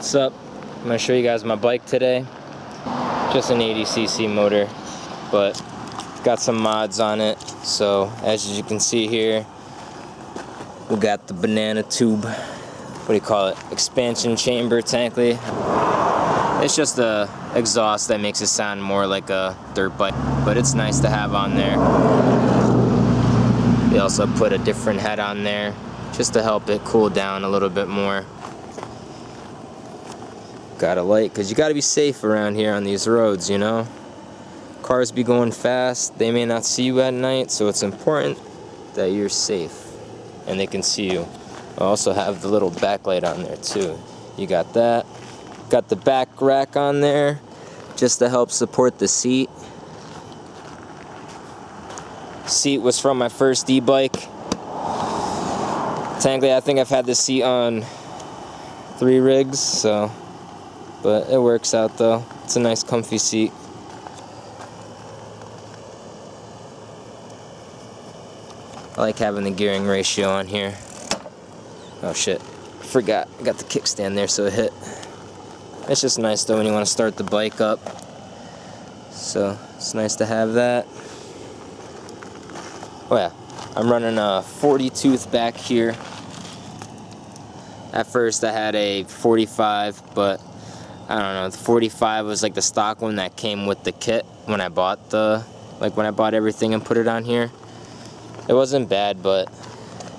What's up? I'm gonna show you guys my bike today. Just an 80cc motor, but got some mods on it. So as you can see here, we got the banana tube. What do you call it? Expansion chamber, technically. It's just the exhaust that makes it sound more like a dirt bike, but it's nice to have on there. We also put a different head on there just to help it cool down a little bit more. Got a light, because you got to be safe around here on these roads, you know. Cars be going fast, they may not see you at night, so it's important that you're safe and they can see you. I also have the little backlight on there too. You got that. Got the back rack on there just to help support the seat. Seat was from my first e-bike. Technically, I think I've had this seat on 3 rigs, so, but it works out though. It's a nice comfy seat. I like having the gearing ratio on here. Oh shit, forgot. I got the kickstand there so it hit. It's just nice though when you want to start the bike up. So it's nice to have that. Oh yeah, I'm running a 40 tooth back here. At first I had a 45, but I don't know, the 45 was like the stock one that came with the kit when I bought when I bought everything and put it on here. It wasn't bad, but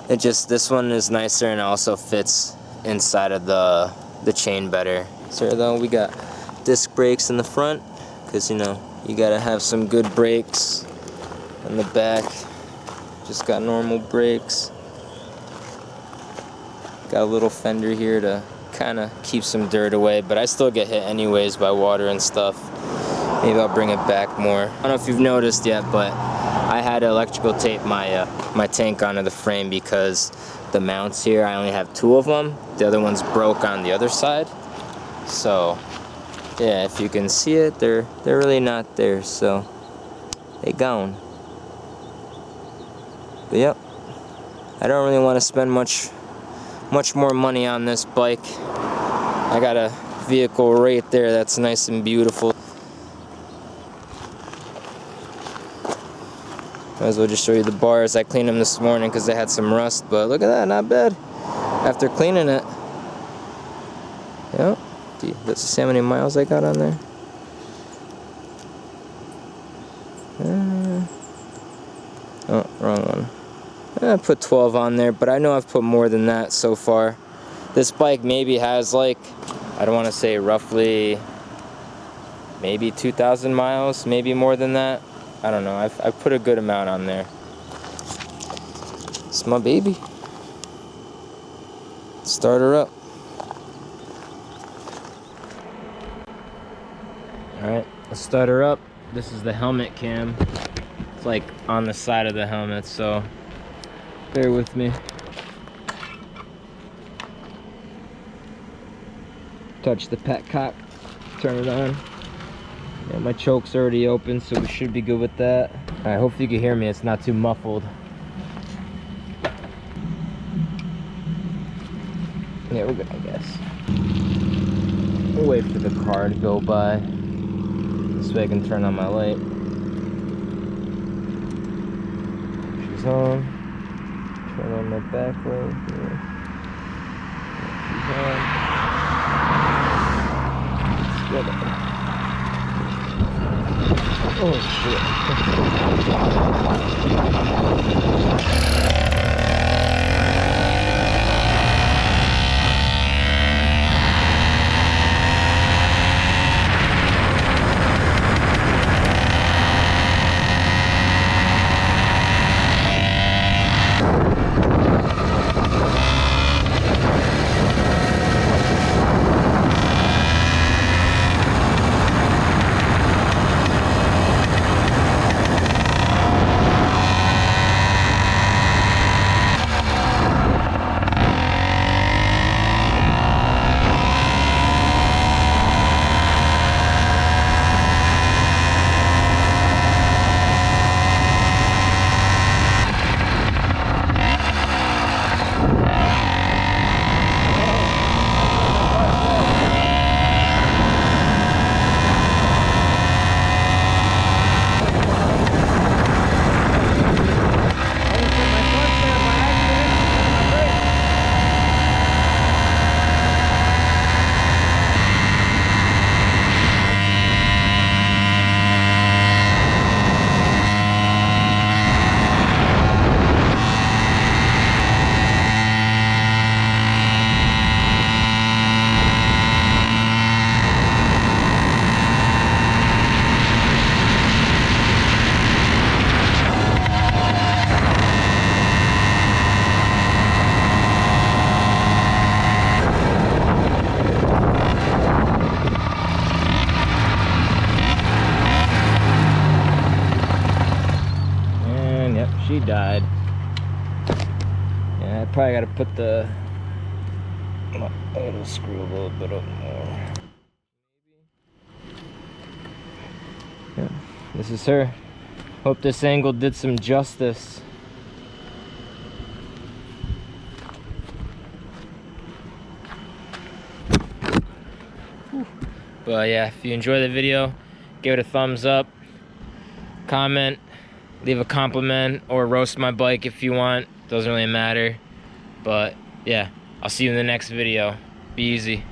it just, this one is nicer and also fits inside of the chain better. So though, we got disc brakes in the front, because you know, you gotta have some good brakes. On the back, just got normal brakes. Got a little fender here to kind of keep some dirt away, but I still get hit anyways by water and stuff. Maybe I'll bring it back more. I don't know if you've noticed yet, but I had to electrical tape my my tank onto the frame because the mounts here, I only have 2 of them. The other one's broke on the other side. So yeah, if you can see it, they're really not there, so they gone. But yep, I don't really want to spend much more money on this bike. I got a vehicle right there that's nice and beautiful. Might as well just show you the bars. I cleaned them this morning because they had some rust, but look at that, not bad. After cleaning it. Yep. Let's see how many miles I got on there. Oh, wrong one. I put 12 on there, but I know I've put more than that so far. This bike maybe has like, I don't want to say roughly, maybe 2,000 miles, maybe more than that. I don't know, I've put a good amount on there. It's my baby. Start her up. Alright, let's start her up. This is the helmet cam. It's like on the side of the helmet, so bear with me. Touch the petcock, turn it on. Yeah, my choke's already open, so we should be good with that. Alright, hopefully you can hear me, it's not too muffled. Yeah, we're good, I guess. We'll wait for the car to go by. This way I can turn on my light. She's on. Turn on my back light. Yeah. She's on. Let's get it. Oh shit. Yeah, I probably gotta put the little screw a little bit up more. Yeah, this is her. Hope this angle did some justice. But yeah, if you enjoy the video, give it a thumbs up, comment, leave a compliment, or roast my bike if you want. Doesn't really matter. But yeah, I'll see you in the next video. Be easy.